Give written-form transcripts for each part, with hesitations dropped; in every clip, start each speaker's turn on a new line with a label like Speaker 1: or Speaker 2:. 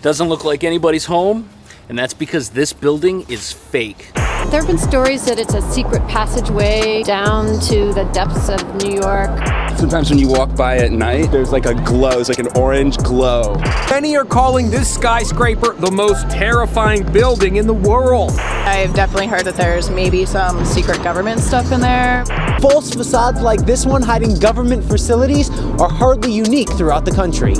Speaker 1: Doesn't look like anybody's home, and that's because this building is fake.
Speaker 2: There have been stories that it's a secret passageway down to the depths of New York.
Speaker 3: Sometimes when you walk by at night, there's like a glow, it's like an orange glow.
Speaker 4: Many are calling this skyscraper the most terrifying building in the world.
Speaker 5: I've definitely heard that there's maybe some secret government stuff in there.
Speaker 6: False facades like this one hiding government facilities are hardly unique throughout the country.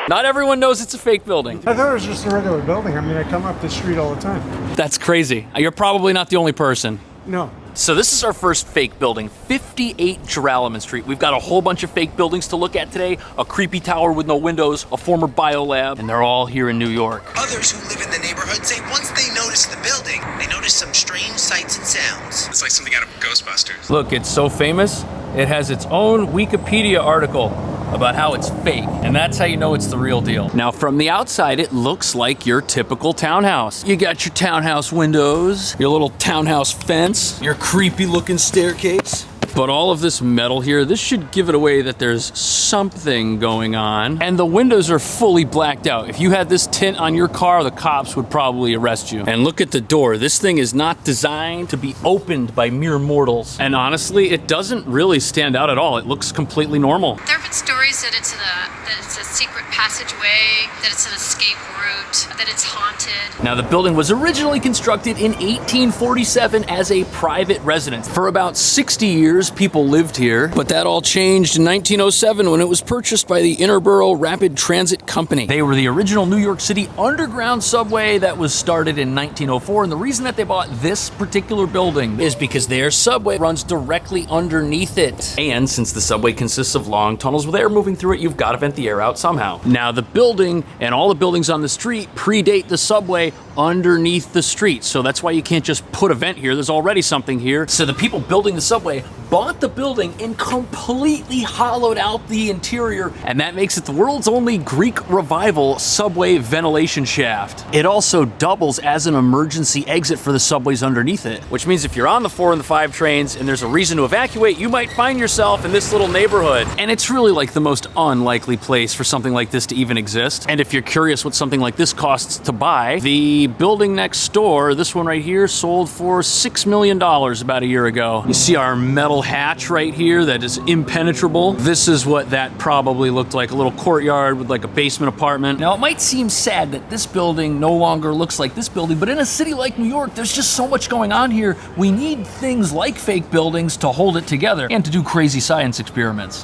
Speaker 1: Not everyone knows it's a fake building.
Speaker 7: I thought it was just a regular building. I mean, I come up the street all the time.
Speaker 1: That's crazy. You're probably not the only person.
Speaker 7: No.
Speaker 1: So this is our first fake building, 58 Joralemon Street. We've got a whole bunch of fake buildings to look at today, a creepy tower with no windows, a former biolab, and they're all here in New York.
Speaker 8: Others who live in the neighborhood say once they notice the building, they notice some strange sights and sounds.
Speaker 3: It's like something out of Ghostbusters.
Speaker 1: Look, it's so famous, it has its own Wikipedia article about how it's fake, and that's how you know it's the real deal. Now, from the outside, it looks like your typical townhouse. You got your townhouse windows, your little townhouse fence, your creepy looking staircase. But all of this metal here, this should give it away that there's something going on. And the windows are fully blacked out. If you had this tint on your car, the cops would probably arrest you. And look at the door. This thing is not designed to be opened by mere mortals. And honestly, it doesn't really stand out at all. It looks completely normal.
Speaker 2: There have been stories that it's a secret passageway, that it's an escape route, that it's haunted.
Speaker 1: Now, the building was originally constructed in 1847 as a private residence. For about 60 years, people lived here, but that all changed in 1907 when it was purchased by the Interborough Rapid Transit Company. They were the original New York City underground subway that was started in 1904, and the reason that they bought this particular building is because their subway runs directly underneath it. And since the subway consists of long tunnels with air moving through it, you've got to vent the air out somehow. Now, the building and all the buildings on the street predate the subway underneath the street, so that's why you can't just put a vent here. There's already something here. So the people building the subway bought the building and completely hollowed out the interior, and that makes it the world's only Greek revival subway ventilation shaft. It also doubles as an emergency exit for the subways underneath it, which means if you're on the 4 and the 5 trains and there's a reason to evacuate, you might find yourself in this little neighborhood. And it's really like the most unlikely place for something like this to even exist. And if you're curious what something like this costs to buy, the building next door, this one right here, sold for $6 million about a year ago. You see our metal hatch right here that is impenetrable. This is what that probably looked like, a little courtyard with like a basement apartment. Now, it might seem sad that this building no longer looks like this building, but in a city like New York, there's just so much going on here. We need things like fake buildings to hold it together and to do crazy science experiments.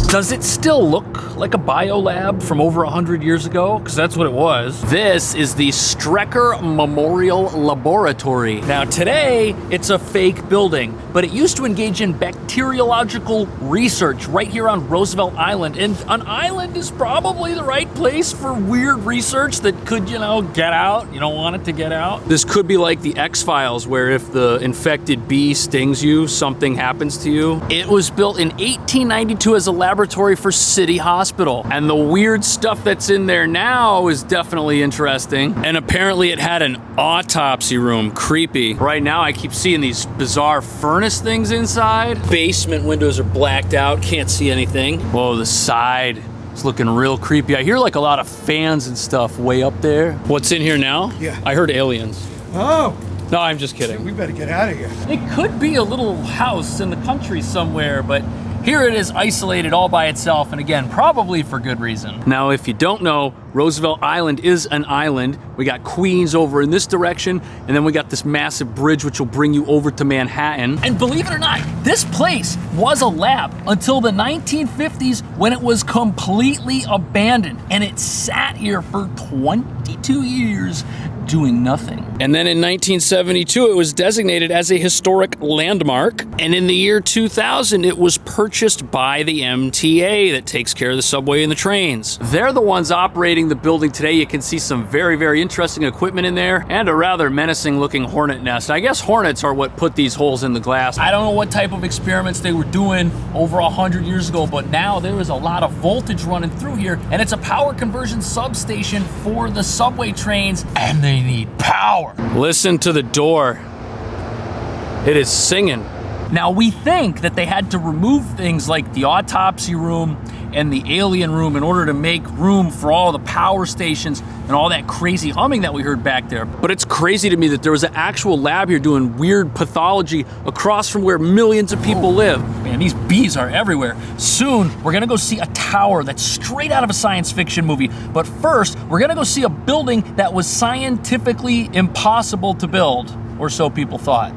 Speaker 1: Does it still look like a biolab from over 100 years ago? Because that's what it was. This is the Strecker Memorial Laboratory. Now today, it's a fake building, but it used to engage in bacteriological research right here on Roosevelt Island. And an island is probably the right place for weird research that could, get out. You don't want it to get out. This could be like the X-Files, where if the infected bee stings you, something happens to you. It was built in 1892 as a laboratory for City Hospital. And the weird stuff that's in there now is definitely interesting. And apparently it had an autopsy room. Creepy. Right now I keep seeing these bizarre furnace things inside. Basement windows are blacked out. Can't see anything. Whoa, the side. It's looking real creepy. I hear like a lot of fans and stuff way up there. What's in here now?
Speaker 7: Yeah.
Speaker 1: I heard aliens.
Speaker 7: Oh.
Speaker 1: No, I'm just kidding.
Speaker 7: We better get out of here.
Speaker 1: It could be a little house in the country somewhere, but here it is isolated all by itself, and again, probably for good reason. Now, if you don't know, Roosevelt Island is an island. We got Queens over in this direction, and then we got this massive bridge which will bring you over to Manhattan. And believe it or not, this place was a lab until the 1950s when it was completely abandoned, and it sat here for 22 years doing nothing. And then in 1972, it was designated as a historic landmark. And in the year 2000, it was purchased by the MTA that takes care of the subway and the trains. They're the ones operating the building today. You can see some very, very interesting equipment in there and a rather menacing looking hornet nest. I guess hornets are what put these holes in the glass. I don't know what type of experiments they were doing over 100 years ago, but now there is a lot of voltage running through here, and it's a power conversion substation for the subway trains, and they need power. Listen to the door. It is singing. Now, we think that they had to remove things like the autopsy room and the alien room in order to make room for all the power stations and all that crazy humming that we heard back there. But it's crazy to me that there was an actual lab here doing weird pathology across from where millions of people live. Man, these bees are everywhere. Soon, we're gonna go see a tower that's straight out of a science fiction movie. But first, we're gonna go see a building that was scientifically impossible to build, or so people thought.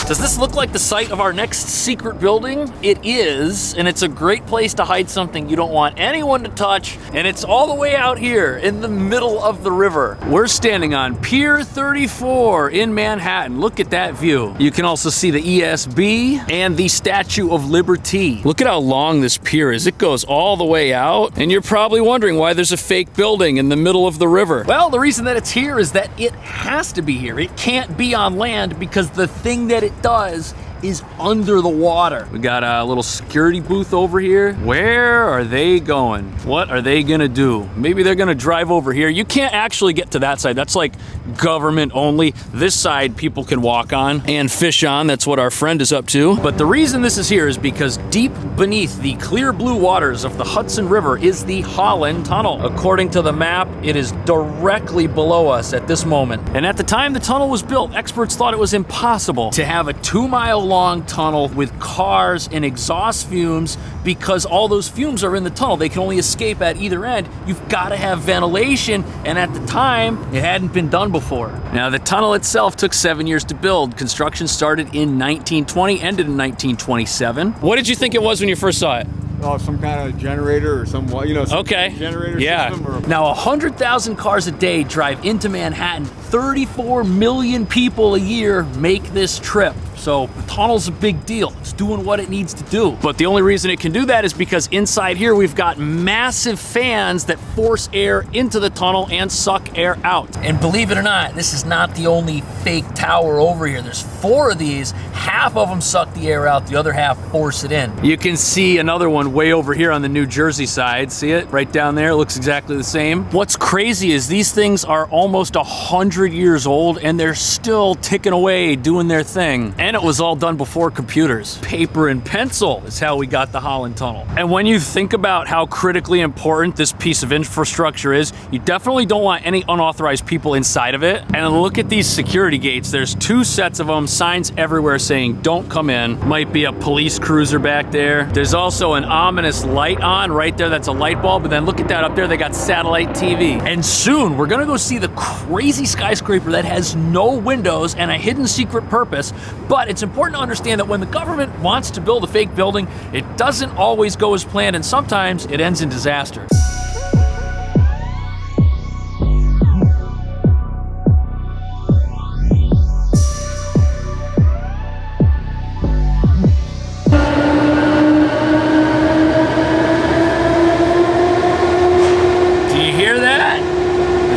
Speaker 1: Does this look like the site of our next secret building? It is, and it's a great place to hide something you don't want anyone to touch, and it's all the way out here in the middle of the river. We're standing on Pier 34 in Manhattan. Look at that view. You can also see the ESB and the Statue of Liberty. Look at how long this pier is. It goes all the way out, and you're probably wondering why there's a fake building in the middle of the river. Well, the reason that it's here is that it has to be here. It can't be on land because the thing that it does is under the water. We got a little security booth over here. Where are they going? What are they gonna do? Maybe they're gonna drive over here. You can't actually get to that side. That's like government only. This side people can walk on and fish on. That's what our friend is up to. But the reason this is here is because deep beneath the clear blue waters of the Hudson River is the Holland Tunnel. According to the map, it is directly below us at this moment. And at the time the tunnel was built, experts thought it was impossible to have a 2-mile long tunnel with cars and exhaust fumes because all those fumes are in the tunnel. They can only escape at either end. You've got to have ventilation, and at the time, it hadn't been done before. Now, the tunnel itself took 7 years to build. Construction started in 1920, ended in 1927. What did you think it was when you first saw it?
Speaker 7: Oh, some kind of generator or some
Speaker 1: Okay.
Speaker 7: generator
Speaker 1: system.
Speaker 7: Or...
Speaker 1: Now, 100,000 cars a day drive into Manhattan. 34 million people a year make this trip. So the tunnel's a big deal. It's doing what it needs to do. But the only reason it can do that is because inside here we've got massive fans that force air into the tunnel and suck air out. And believe it or not, this is not the only fake tower over here. There's 4 of these. Half of them suck the air out, the other half force it in. You can see another one way over here on the New Jersey side. See it? Right down there. It looks exactly the same. What's crazy is these things are almost 100 years old and they're still ticking away doing their thing. And it was all done before computers. Paper and pencil is how we got the Holland Tunnel. And when you think about how critically important this piece of infrastructure is, you definitely don't want any unauthorized people inside of it. And look at these security gates. There's 2 sets of them, signs everywhere saying don't come in. Might be a police cruiser back there. There's also an ominous light on right there. That's a light bulb. But then look at that up there. They got satellite TV. And soon we're gonna go see the crazy skyscraper that has no windows and a hidden secret purpose. But it's important to understand that when the government wants to build a fake building, it doesn't always go as planned, and sometimes it ends in disaster.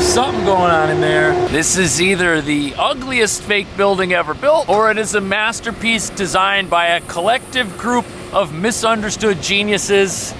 Speaker 1: Something going on in there. This is either the ugliest fake building ever built, or it is a masterpiece designed by a collective group of misunderstood geniuses.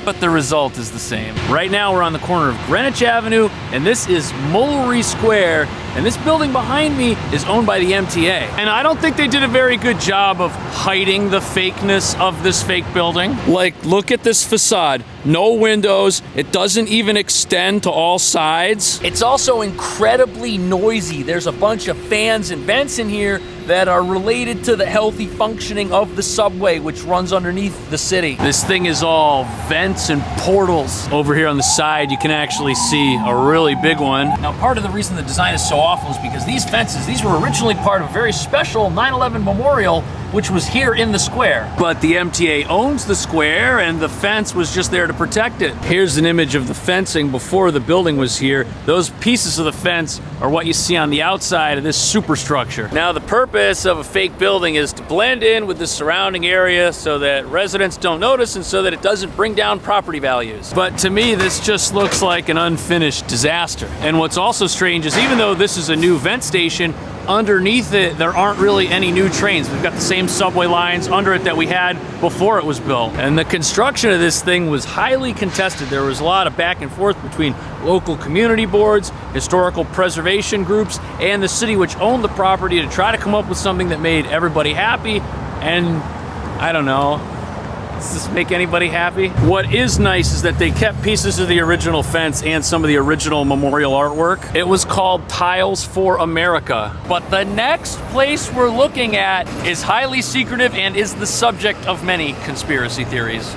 Speaker 1: But the result is the same. Right now we're on the corner of Greenwich Avenue, and this is Mullery Square, and this building behind me is owned by the MTA. And I don't think they did a very good job of hiding the fakeness of this fake building. Like, look at this facade. No windows. It doesn't even extend to all sides. It's also incredibly noisy. There's a bunch of fans and vents in here that are related to the healthy functioning of the subway, which runs underneath the city. This thing is all vented vents and portals. Over here on the side, you can actually see a really big one. Now, part of the reason the design is so awful is because these fences, these were originally part of a very special 9/11 memorial, which was here in the square. But the MTA owns the square and the fence was just there to protect it. Here's an image of the fencing before the building was here. Those pieces of the fence are what you see on the outside of this superstructure. Now, the purpose of a fake building is to blend in with the surrounding area so that residents don't notice and so that it doesn't bring down property values. But to me, this just looks like an unfinished disaster. And what's also strange is even though this is a new vent station, underneath it, there aren't really any new trains. We've got the same subway lines under it that we had before it was built. And the construction of this thing was highly contested. There was a lot of back and forth between local community boards, historical preservation groups, and the city, which owned the property, to try to come up with something that made everybody happy. And I don't know, does this make anybody happy? What is nice is that they kept pieces of the original fence and some of the original memorial artwork. It was called Tiles for America. But the next place we're looking at is highly secretive and is the subject of many conspiracy theories.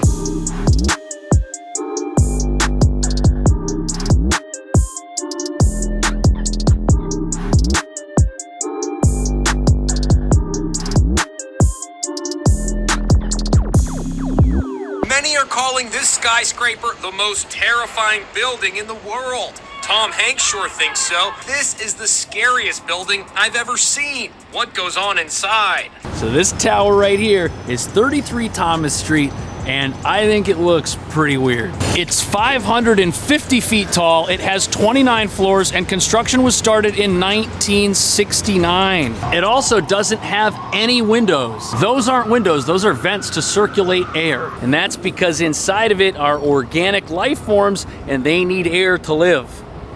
Speaker 4: Many are calling this skyscraper the most terrifying building in the world. Tom Hanks sure thinks so. This is the scariest building I've ever seen. What goes on inside?
Speaker 1: So this tower right here is 33 Thomas Street, and I think it looks pretty weird. It's 550 feet tall, it has 29 floors, and construction was started in 1969. It also doesn't have any windows. Those aren't windows, those are vents to circulate air. And that's because inside of it are organic life forms, and they need air to live,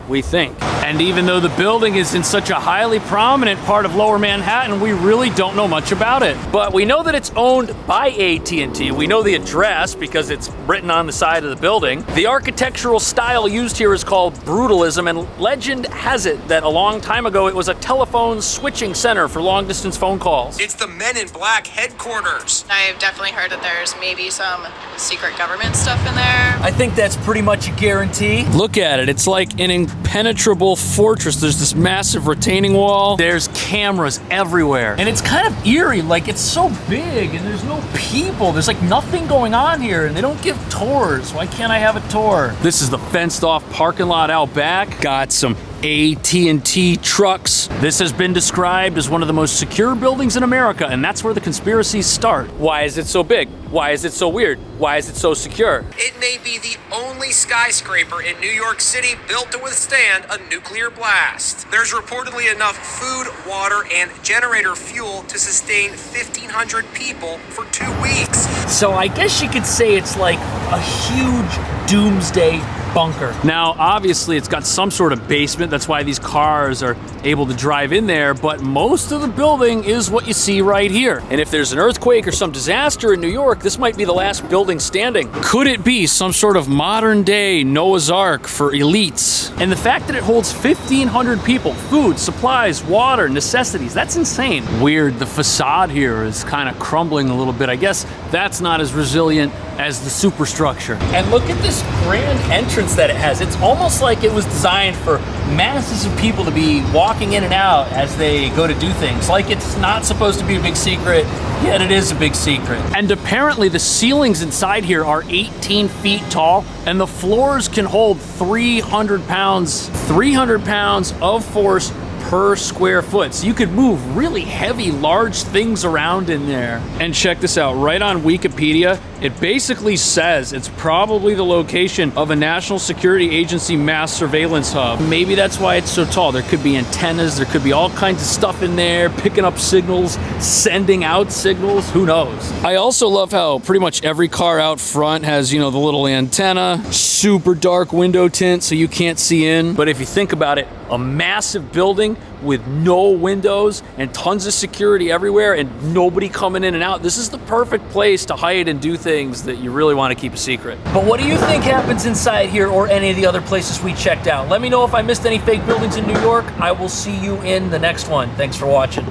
Speaker 1: we think. And even though the building is in such a highly prominent part of Lower Manhattan, we really don't know much about it. But we know that it's owned by AT&T. We know the address because it's written on the side of the building. The architectural style used here is called brutalism, and legend has it that a long time ago it was a telephone switching center for long distance phone calls.
Speaker 4: It's the Men in Black headquarters.
Speaker 5: I've definitely heard that there's maybe some secret government stuff in there.
Speaker 1: I think that's pretty much a guarantee. Look at it, it's like an impenetrable fortress. There's this massive retaining wall. There's cameras everywhere. And it's kind of eerie, like it's so big and there's no people. There's like nothing going on here and they don't give tours. Why can't I have a tour? This is the fenced off parking lot out back. Got some AT&T trucks. This has been described as one of the most secure buildings in America, and that's where the conspiracies start. Why is it so big? Why is it so weird? Why is it so secure?
Speaker 4: It may be the only skyscraper in New York City built to withstand a nuclear blast. There's reportedly enough food, water, and generator fuel to sustain 1,500 people for 2 weeks.
Speaker 1: So I guess you could say it's like a huge doomsday bunker. Now, obviously, it's got some sort of basement. That's why these cars are able to drive in there. But most of the building is what you see right here. And if there's an earthquake or some disaster in New York, this might be the last building standing. Could it be some sort of modern day Noah's Ark for elites? And the fact that it holds 1,500 people, food, supplies, water, necessities, that's insane. Weird, the facade here is kind of crumbling a little bit. I guess that's not as resilient as the superstructure. And look at this grand entrance that it has. It's almost like it was designed for masses of people to be walking in and out as they go to do things. Like it's not supposed to be a big secret, yet it is a big secret. And apparently the ceilings inside here are 18 feet tall and the floors can hold 300 pounds of force per square foot. So you could move really heavy, large things around in there. And check this out, right on Wikipedia, it basically says it's probably the location of a national security agency mass surveillance hub. Maybe that's why it's so tall. There could be antennas, there could be all kinds of stuff in there, picking up signals, sending out signals, who knows? I also love how pretty much every car out front has, you know, the little antenna, super dark window tint so you can't see in. But if you think about it, a massive building with no windows and tons of security everywhere and nobody coming in and out. This is the perfect place to hide and do things that you really want to keep a secret. But what do you think happens inside here or any of the other places we checked out? Let me know if I missed any fake buildings in New York. I will see you in the next one. Thanks for watching.